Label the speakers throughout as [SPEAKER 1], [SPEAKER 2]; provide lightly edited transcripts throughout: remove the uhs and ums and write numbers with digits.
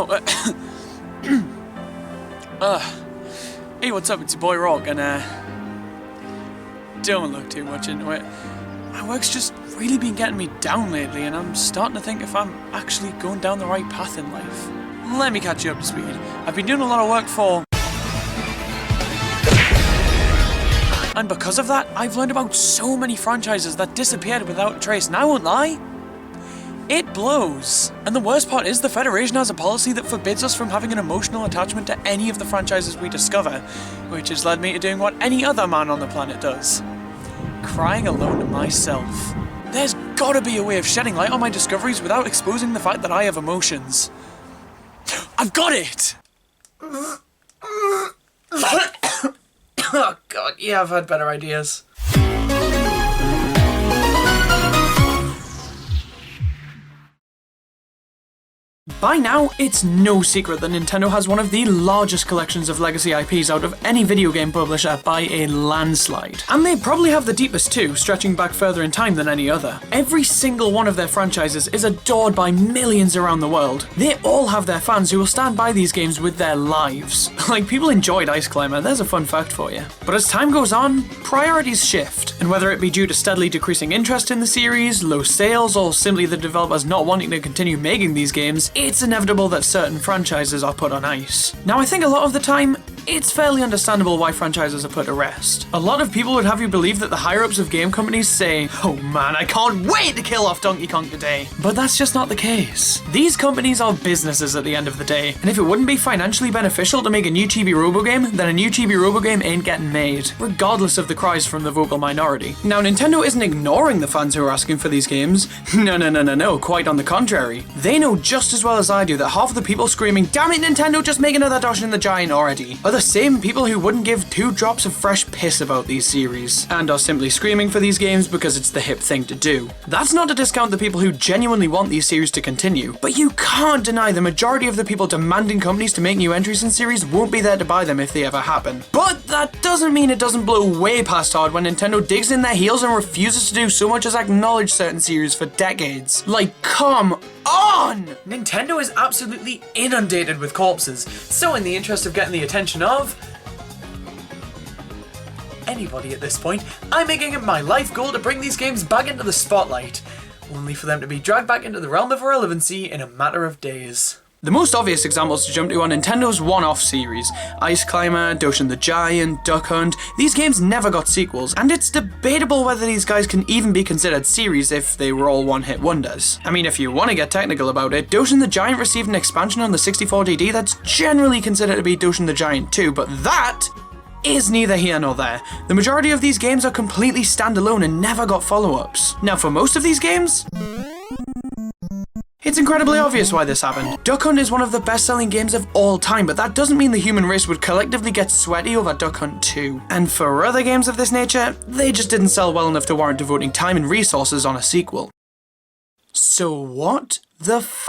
[SPEAKER 1] Hey, what's up? It's your boy Rawk, and don't look too much into it. My work's just really been getting me down lately, and I'm starting to think if I'm actually going down the right path in life. Let me catch you up to speed. I've been doing a lot of work for... And because of that, I've learned about so many franchises that disappeared without a trace, and I won't lie, it blows. And the worst part is the Federation has a policy that forbids us from having an emotional attachment to any of the franchises we discover, which has led me to doing what any other man on the planet does. Crying alone to myself. There's gotta be a way of shedding light on my discoveries without exposing the fact that I have emotions. I've got it! Oh god, yeah, I've had better ideas. By now, it's no secret that Nintendo has one of the largest collections of legacy IPs out of any video game publisher by a landslide. And they probably have the deepest too, stretching back further in time than any other. Every single one of their franchises is adored by millions around the world. They all have their fans who will stand by these games with their lives. Like, people enjoyed Ice Climber, there's a fun fact for you. But as time goes on, priorities shift. And whether it be due to steadily decreasing interest in the series, low sales, or simply the developers not wanting to continue making these games, it's inevitable that certain franchises are put on ice. Now, I think a lot of the time, it's fairly understandable why franchises are put to rest. A lot of people would have you believe that the higher-ups of game companies say, "Oh man, I can't wait to kill off Donkey Kong today." But that's just not the case. These companies are businesses at the end of the day, and if it wouldn't be financially beneficial to make a new Chibi Robo game, then a new Chibi Robo game ain't getting made, regardless of the cries from the vocal minority. Now, Nintendo isn't ignoring the fans who are asking for these games. No, quite on the contrary. They know just as well as I do that half of the people screaming, "Damn it, Nintendo, just make another Doshin the Giant already," are the same people who wouldn't give 2 drops of fresh piss about these series, and are simply screaming for these games because it's the hip thing to do. That's not to discount the people who genuinely want these series to continue, but you can't deny the majority of the people demanding companies to make new entries in series won't be there to buy them if they ever happen. But that doesn't mean it doesn't blow way past hard when Nintendo digs in their heels and refuses to do so much as acknowledge certain series for decades. Like, come on! Nintendo is absolutely inundated with corpses, so in the interest of getting the attention of anybody at this point, I'm making it my life goal to bring these games back into the spotlight, only for them to be dragged back into the realm of irrelevancy in a matter of days. The most obvious examples to jump to are Nintendo's one-off series. Ice Climber, Doshin the Giant, Duck Hunt. These games never got sequels, and it's debatable whether these guys can even be considered series if they were all one-hit wonders. I mean, if you want to get technical about it, Doshin the Giant received an expansion on the 64DD that's generally considered to be Doshin the Giant 2, but that is neither here nor there. The majority of these games are completely standalone and never got follow-ups. Now, for most of these games, it's incredibly obvious why this happened. Duck Hunt is one of the best-selling games of all time, but that doesn't mean the human race would collectively get sweaty over Duck Hunt 2. And for other games of this nature, they just didn't sell well enough to warrant devoting time and resources on a sequel. So what the f***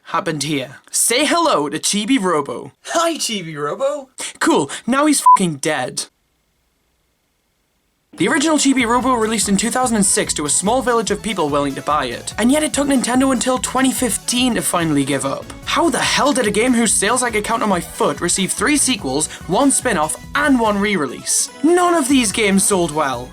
[SPEAKER 1] happened here? Say hello to Chibi Robo. Hi, Chibi Robo. Cool, now he's f***ing dead. The original Chibi Robo released in 2006 to a small village of people willing to buy it, and yet it took Nintendo until 2015 to finally give up. How the hell did a game whose sales I could count on my foot receive 3 sequels, 1 spin-off, and 1 re-release? None of these games sold well.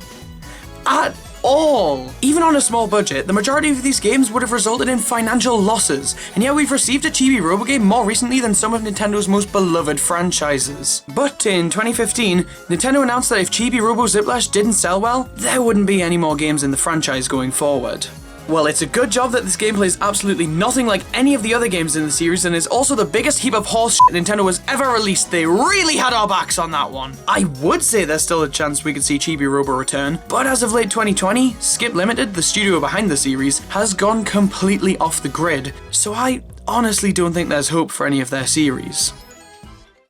[SPEAKER 1] At all. Even on a small budget, the majority of these games would have resulted in financial losses, and yet we've received a Chibi Robo game more recently than some of Nintendo's most beloved franchises. But in 2015, Nintendo announced that if Chibi Robo Ziplash didn't sell well, there wouldn't be any more games in the franchise going forward. Well, it's a good job that this gameplay is absolutely nothing like any of the other games in the series and is also the biggest heap of horse shit Nintendo has ever released. They really had our backs on that one. I would say there's still a chance we could see Chibi Robo return, but as of late 2020, Skip Limited, the studio behind the series, has gone completely off the grid, so I honestly don't think there's hope for any of their series.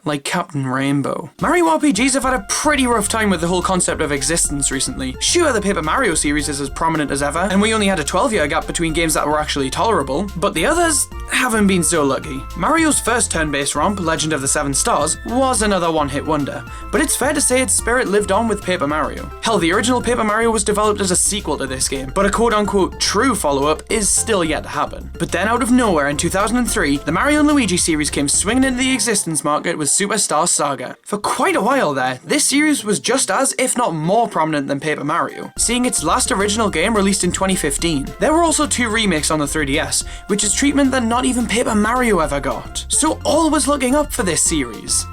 [SPEAKER 1] like Captain Rainbow. Mario RPGs have had a pretty rough time with the whole concept of existence recently. Sure, the Paper Mario series is as prominent as ever, and we only had a 12-year gap between games that were actually tolerable, but the others haven't been so lucky. Mario's first turn-based romp, Legend of the Seven Stars, was another one-hit wonder, but it's fair to say its spirit lived on with Paper Mario. Hell, the original Paper Mario was developed as a sequel to this game, but a quote-unquote true follow-up is still yet to happen. But then out of nowhere in 2003, the Mario and Luigi series came swinging into the existence market with Superstar Saga. For quite a while there, this series was just as, if not more prominent than Paper Mario, seeing its last original game released in 2015. There were also 2 remakes on the 3DS, which is treatment that not even Paper Mario ever got. So all was looking up for this series.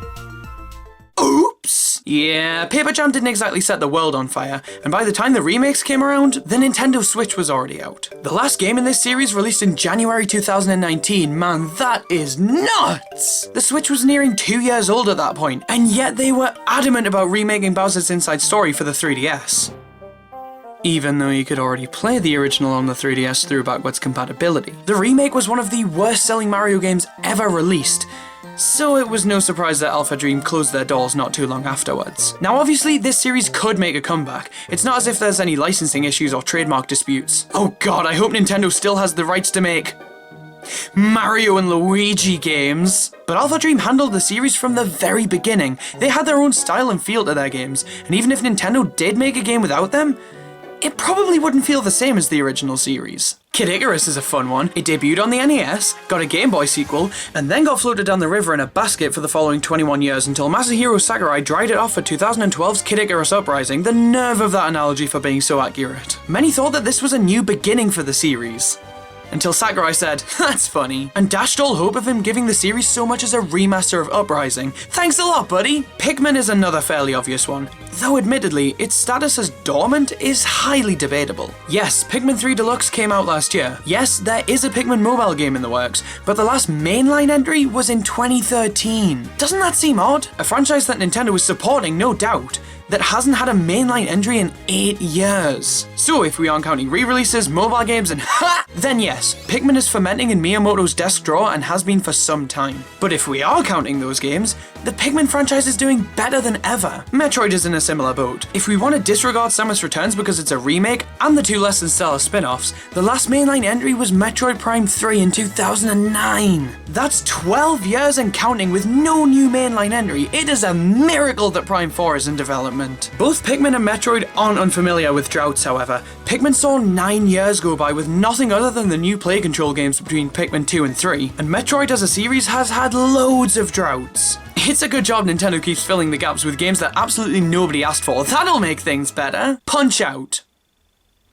[SPEAKER 1] Oops! Yeah, Paper Jam didn't exactly set the world on fire, and by the time the remakes came around, the Nintendo Switch was already out. The last game in this series released in January 2019, man, that is nuts! The Switch was nearing 2 years old at that point, and yet they were adamant about remaking Bowser's Inside Story for the 3DS. Even though you could already play the original on the 3DS through backwards compatibility. The remake was one of the worst selling Mario games ever released, so it was no surprise that Alpha Dream closed their doors not too long afterwards. Now obviously this series could make a comeback. It's not as if there's any licensing issues or trademark disputes. Oh god, I hope Nintendo still has the rights to make Mario and Luigi games. But Alpha Dream handled the series from the very beginning. They had their own style and feel to their games, and even if Nintendo did make a game without them, it probably wouldn't feel the same as the original series. Kid Icarus is a fun one. It debuted on the NES, got a Game Boy sequel, and then got floated down the river in a basket for the following 21 years until Masahiro Sakurai dried it off for 2012's Kid Icarus Uprising. The nerve of that analogy for being so accurate. Many thought that this was a new beginning for the series, until Sakurai said, "That's funny," and dashed all hope of him giving the series so much as a remaster of Uprising. Thanks a lot, buddy! Pikmin is another fairly obvious one, though admittedly, its status as dormant is highly debatable. Yes, Pikmin 3 Deluxe came out last year. Yes, there is a Pikmin mobile game in the works, but the last mainline entry was in 2013. Doesn't that seem odd? A franchise that Nintendo is supporting, no doubt, that hasn't had a mainline entry in 8 years. So if we aren't counting re-releases, mobile games, and then yes, Pikmin is fermenting in Miyamoto's desk drawer and has been for some time. But if we are counting those games, the Pikmin franchise is doing better than ever. Metroid is in a similar boat. If we want to disregard Samus Returns because it's a remake, and the 2 less than stellar spin-offs, the last mainline entry was Metroid Prime 3 in 2009. That's 12 years and counting with no new mainline entry. It is a miracle that Prime 4 is in development. Both Pikmin and Metroid aren't unfamiliar with droughts, however. Pikmin saw 9 years go by with nothing other than the new play control games between Pikmin 2 and 3, and Metroid as a series has had loads of droughts. It's a good job Nintendo keeps filling the gaps with games that absolutely nobody asked for. That'll make things better. Punch-Out!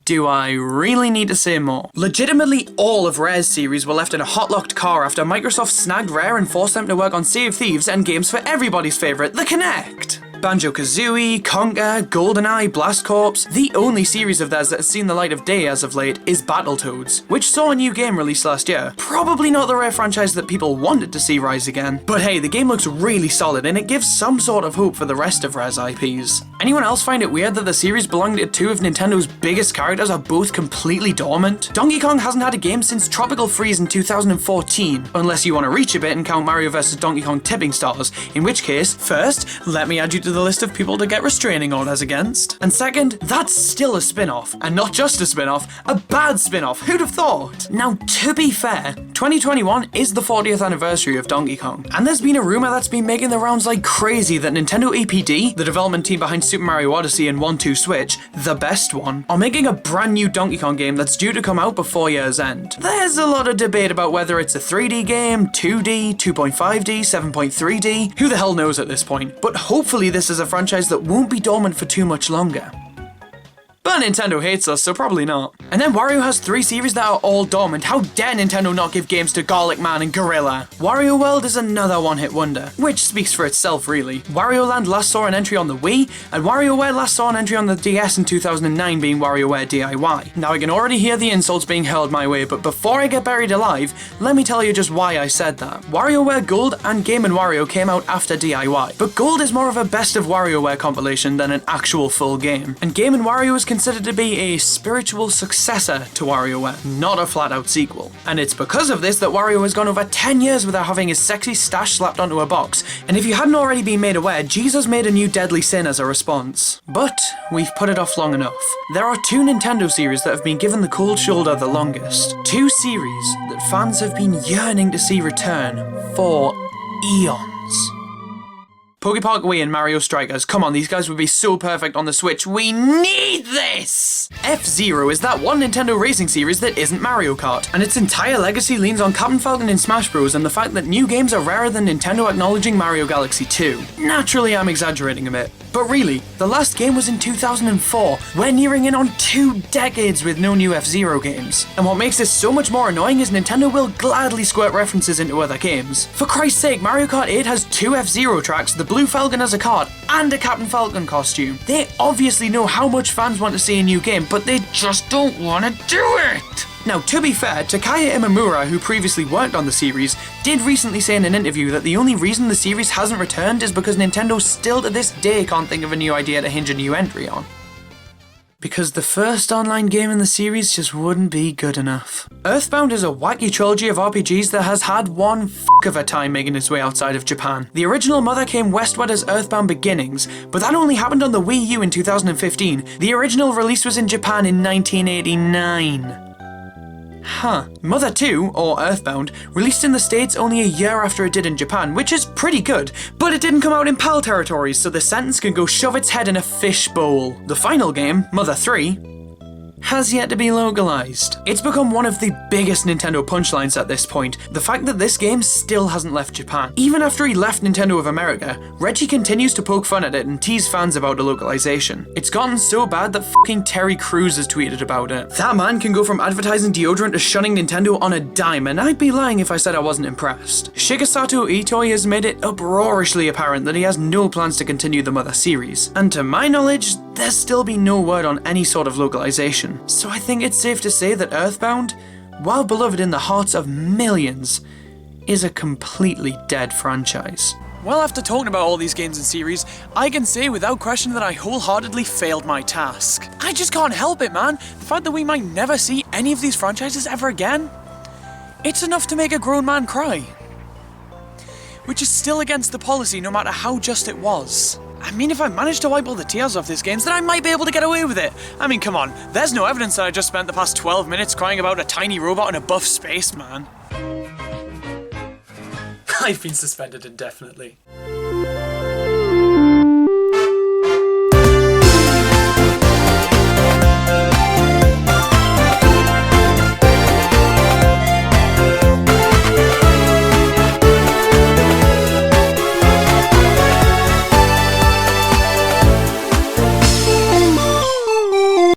[SPEAKER 1] Do I really need to say more? Legitimately all of Rare's series were left in a hot-locked car after Microsoft snagged Rare and forced them to work on Sea of Thieves and games for everybody's favourite, the Kinect. Banjo-Kazooie, Conker, GoldenEye, Blast Corps. The only series of theirs that has seen the light of day as of late is Battletoads, which saw a new game released last year. Probably not the Rare franchise that people wanted to see rise again, but hey, the game looks really solid and it gives some sort of hope for the rest of Rare's IPs. Anyone else find it weird that the series belonging to 2 of Nintendo's biggest characters are both completely dormant? Donkey Kong hasn't had a game since Tropical Freeze in 2014, unless you want to reach a bit and count Mario vs Donkey Kong Tipping Stars, in which case, first, let me add you to the list of people to get restraining orders against. And second, that's still a spin-off. And not just a spin-off, a bad spin-off. Who'd have thought? Now, to be fair, 2021 is the 40th anniversary of Donkey Kong. And there's been a rumor that's been making the rounds like crazy that Nintendo APD, the development team behind Super Mario Odyssey and 1-2 Switch, the best one, are making a brand new Donkey Kong game that's due to come out before year's end. There's a lot of debate about whether it's a 3D game, 2D, 2.5D, 7.3D, who the hell knows at this point, but hopefully this is a franchise that won't be dormant for too much longer. But Nintendo hates us, so probably not. And then Wario has 3 series that are all dormant. How dare Nintendo not give games to Garlic Man and Gorilla? Wario World is another one-hit wonder, which speaks for itself really. Wario Land last saw an entry on the Wii, and WarioWare last saw an entry on the DS in 2009 being WarioWare DIY. Now I can already hear the insults being hurled my way, but before I get buried alive, let me tell you just why I said that. WarioWare Gold and Game & Wario came out after DIY, but Gold is more of a best of WarioWare compilation than an actual full game, and Game & Wario is considered to be a spiritual successor to WarioWare, not a flat-out sequel. And it's because of this that Wario has gone over 10 years without having his sexy stash slapped onto a box, and if you hadn't already been made aware, Jesus made a new deadly sin as a response. But we've put it off long enough. There are two Nintendo series that have been given the cold shoulder the longest. Two series that fans have been yearning to see return for eons. Poke Park Wii and Mario Strikers. Come on, these guys would be so perfect on the Switch. We need this! FZero is that one Nintendo racing series that isn't Mario Kart, and its entire legacy leans on Captain Falcon in Smash Bros. And the fact that new games are rarer than Nintendo acknowledging Mario Galaxy 2. Naturally, I'm exaggerating a bit. But really, the last game was in 2004. We're nearing in on 2 decades with no new F-Zero games. And what makes this so much more annoying is Nintendo will gladly squirt references into other games. For Christ's sake, Mario Kart 8 has 2 F-Zero tracks, the Blue Falcon as a card, and a Captain Falcon costume. They obviously know how much fans want to see a new game, but they just don't want to do it! Now, to be fair, Takaya Imamura, who previously worked on the series, did recently say in an interview that the only reason the series hasn't returned is because Nintendo still to this day can't think of a new idea to hinge a new entry on. Because the first online game in the series just wouldn't be good enough. Earthbound is a wacky trilogy of RPGs that has had one of a time making its way outside of Japan. The original mother came westward as Earthbound Beginnings, but that only happened on the Wii U in 2015. The original release was in Japan in 1989. Mother 2, or Earthbound, released in the States only a year after it did in Japan, which is pretty good, but it didn't come out in PAL territories, so the sentence can go shove its head in a fish bowl. The final game, Mother 3, has yet to be localized. It's become one of the biggest Nintendo punchlines at this point, the fact that this game still hasn't left Japan. Even after he left Nintendo of America, Reggie continues to poke fun at it and tease fans about the localization. It's gotten so bad that fucking Terry Crews has tweeted about it. That man can go from advertising deodorant to shunning Nintendo on a dime, and I'd be lying if I said I wasn't impressed. Shigesato Itoi has made it uproariously apparent that he has no plans to continue the Mother series, and to my knowledge, there's still been no word on any sort of localization. So I think it's safe to say that Earthbound, while beloved in the hearts of millions, is a completely dead franchise. Well, after talking about all these games and series, I can say without question that I wholeheartedly failed my task. I just can't help it, man. The fact that we might never see any of these franchises ever again, it's enough to make a grown man cry. Which is still against the policy no matter how just it was. I mean, if I manage to wipe all the tears off this game, then I might be able to get away with it. I mean, come on, there's no evidence that I just spent the past 12 minutes crying about a tiny robot in a buff spaceman. I've been suspended indefinitely.